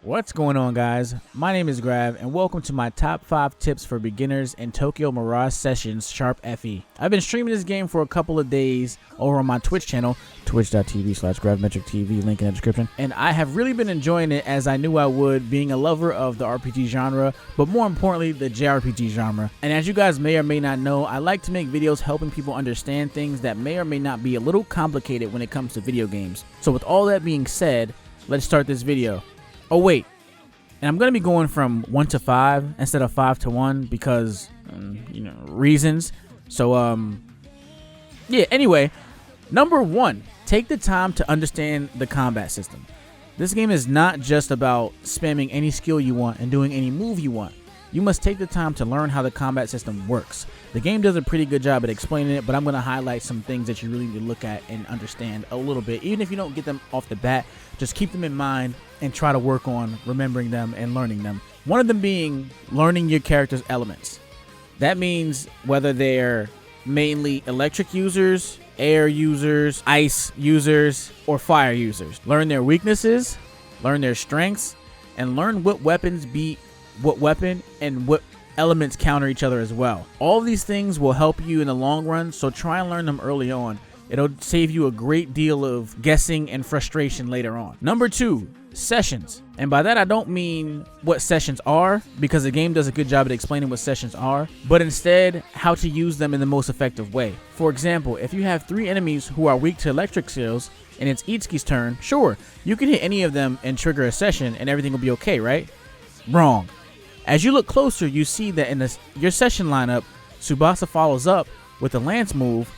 What's going on, guys? My name is Grav, and welcome to my top 5 tips for beginners in Tokyo Mirage Sessions Sharp FE. I've been streaming this game for a couple of days over on my Twitch channel, twitch.tv/GravMetricTV, link in the description, and I have really been enjoying it as I knew I would, being a lover of the RPG genre, but more importantly, the JRPG genre. And as you guys may or may not know, I like to make videos helping people understand things that may or may not be a little complicated when it comes to video games. So with all that being said, let's start this video. Oh wait, and I'm going to be going from 1 to 5 instead of 5 to 1 because, reasons. So, yeah, anyway, number 1, take the time to understand the combat system. This game is not just about spamming any skill you want and doing any move you want. You must take the time to learn how the combat system works. The game does a pretty good job at explaining it, but I'm going to highlight some things that you really need to look at and understand a little bit. Even if you don't get them off the bat, just keep them in mind and try to work on remembering them and learning them. One of them being learning your character's elements. That means whether they're mainly electric users, air users, ice users, or fire users. Learn their weaknesses, learn their strengths, and learn what weapons beat what weapon and what elements counter each other as well. All of these things will help you in the long run, so try and learn them early on. It'll save you a great deal of guessing and frustration later on. Number 2, sessions. And by that I don't mean what sessions are, because the game does a good job at explaining what sessions are, but instead how to use them in the most effective way. For example, if you have 3 enemies who are weak to electric skills and it's Itsuki's turn, sure, you can hit any of them and trigger a session and everything will be okay, right? Wrong. As you look closer, you see that in your session lineup, Tsubasa follows up with a lance move,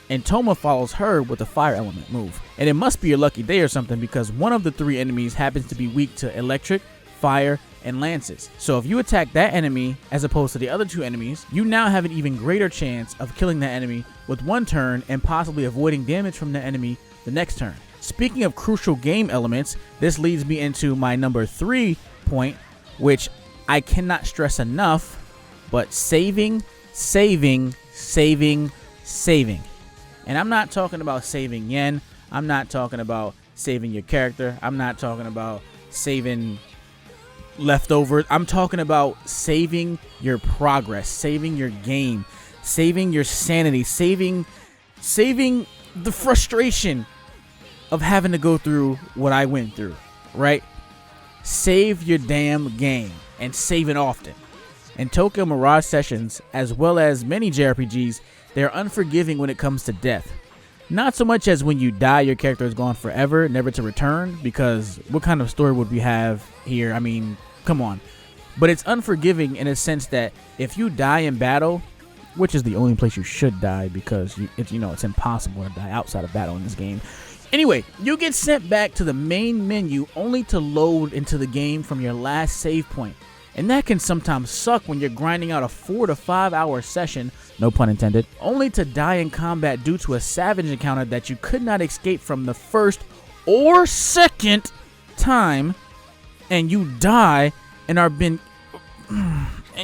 and Toma follows her with a fire element move. And it must be your lucky day or something, because one of the 3 enemies happens to be weak to electric, fire, and lances. So if you attack that enemy as opposed to the other 2 enemies, you now have an even greater chance of killing that enemy with 1 turn and possibly avoiding damage from the enemy the next turn. Speaking of crucial game elements, this leads me into my number 3 point, which I cannot stress enough, but saving. And I'm not talking about saving yen. I'm not talking about saving your character. I'm not talking about saving leftovers. I'm talking about saving your progress, saving your game, saving your sanity, saving the frustration of having to go through what I went through, right? Save your damn game, and save it often. In Tokyo Mirage Sessions, as well as many JRPGs, they're unforgiving when it comes to death. Not so much as when you die, your character is gone forever, never to return, because what kind of story would we have here? I mean, come on. But it's unforgiving in a sense that if you die in battle, which is the only place you should die, because it's impossible to die outside of battle in this game. Anyway, you get sent back to the main menu only to load into the game from your last save point. And that can sometimes suck when you're grinding out a 4 to 5 hour session, no pun intended, only to die in combat due to a savage encounter that you could not escape from the first or second time, and you die and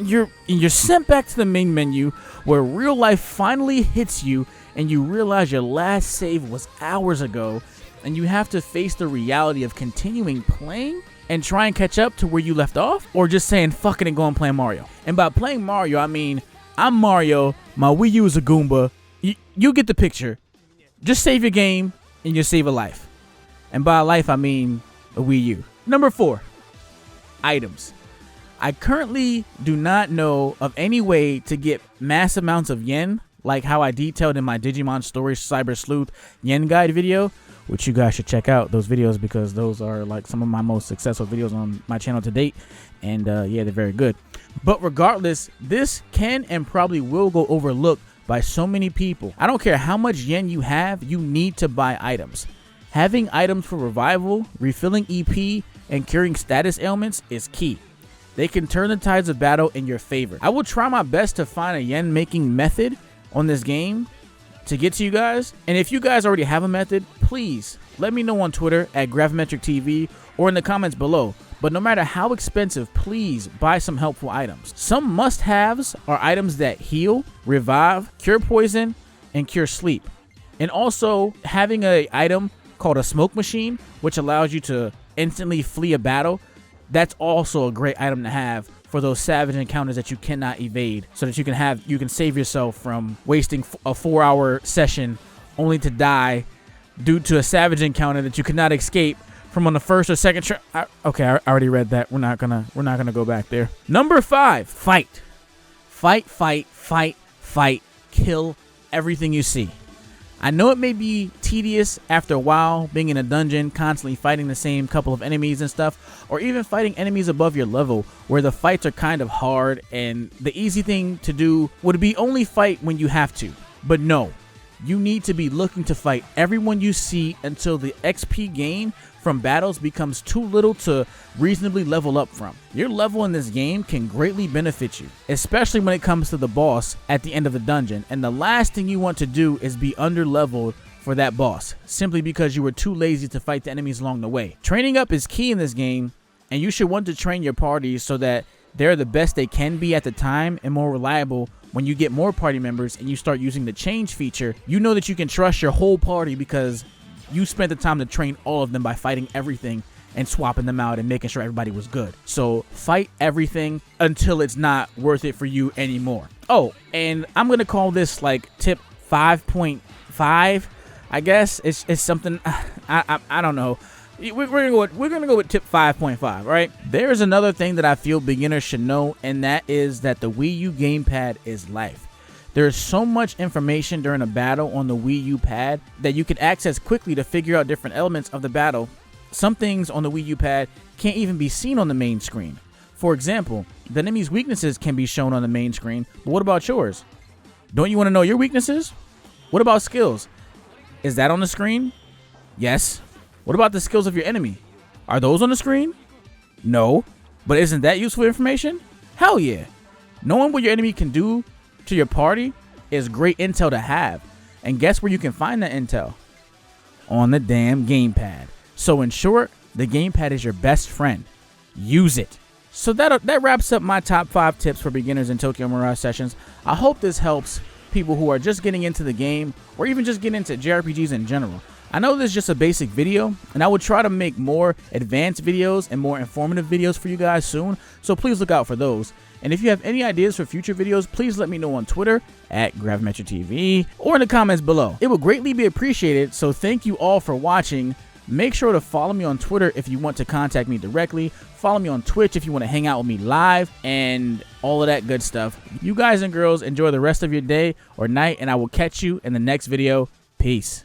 you're sent back to the main menu where real life finally hits you and you realize your last save was hours ago, and you have to face the reality of continuing playing and try and catch up to where you left off, or just saying fuck it and go and play Mario. And by playing Mario, I mean I'm Mario, my Wii U is a Goomba. You get the picture. Just save your game and you'll save a life. And by life, I mean a Wii U. Number 4, items. I currently do not know of any way to get mass amounts of yen, like how I detailed in my Digimon Story Cyber Sleuth yen guide video, which you guys should check out those videos, because those are like some of my most successful videos on my channel to date. And yeah, they're very good. But regardless, this can and probably will go overlooked by so many people. I don't care how much yen you have, you need to buy items. Having items for revival, refilling EP, and curing status ailments is key. They can turn the tides of battle in your favor. I will try my best to find a yen making method on this game to get to you guys. And if you guys already have a method, please let me know on Twitter at GravMetricTV or in the comments below. But no matter how expensive, please buy some helpful items. Some must-haves are items that heal, revive, cure poison, and cure sleep. And also having an item called a smoke machine, which allows you to instantly flee a battle, that's also a great item to have for those savage encounters that you cannot evade, so that you can save yourself from wasting a 4-hour session only to die due to a savage encounter that you could not escape from on the first or second try. Okay, I already read that. We're not gonna go back there. Number 5, fight. Fight. Kill everything you see. I know it may be tedious after a while being in a dungeon, constantly fighting the same couple of enemies and stuff, or even fighting enemies above your level where the fights are kind of hard, and the easy thing to do would be only fight when you have to. But no, you need to be looking to fight everyone you see until the XP gain from battles becomes too little to reasonably level up from. Your level in this game can greatly benefit you, especially when it comes to the boss at the end of the dungeon, and the last thing you want to do is be under leveled for that boss, simply because you were too lazy to fight the enemies along the way. Training up is key in this game, and you should want to train your party so that they're the best they can be at the time and more reliable. When you get more party members and you start using the change feature, you know that you can trust your whole party because you spent the time to train all of them by fighting everything and swapping them out and making sure everybody was good. So fight everything until it's not worth it for you anymore. Oh, and I'm going to call this like tip 5.5, I guess. It's something, I don't know. We're gonna go with tip 5.5, right? There's another thing that I feel beginners should know, and that is that the Wii U Gamepad is life. There's so much information during a battle on the Wii U pad that you can access quickly to figure out different elements of the battle. Some things on the Wii U pad can't even be seen on the main screen. For example, the enemy's weaknesses can be shown on the main screen, but what about yours? Don't you want to know your weaknesses? What about skills? Is that on the screen? Yes. What about the skills of your enemy? Are those on the screen? No. But isn't that useful information? Hell yeah. Knowing what your enemy can do to your party is great intel to have. And guess where you can find that intel? On the damn gamepad. So in short, the gamepad is your best friend. Use it. So that wraps up my top 5 tips for beginners in Tokyo Mirage Sessions. I hope this helps people who are just getting into the game or even just getting into JRPGs in general. I know this is just a basic video, and I will try to make more advanced videos and more informative videos for you guys soon, so please look out for those. And if you have any ideas for future videos, please let me know on Twitter at GravMetroTV or in the comments below. It would greatly be appreciated, so thank you all for watching. Make sure to follow me on Twitter if you want to contact me directly. Follow me on Twitch if you want to hang out with me live and all of that good stuff. You guys and girls enjoy the rest of your day or night, and I will catch you in the next video. Peace.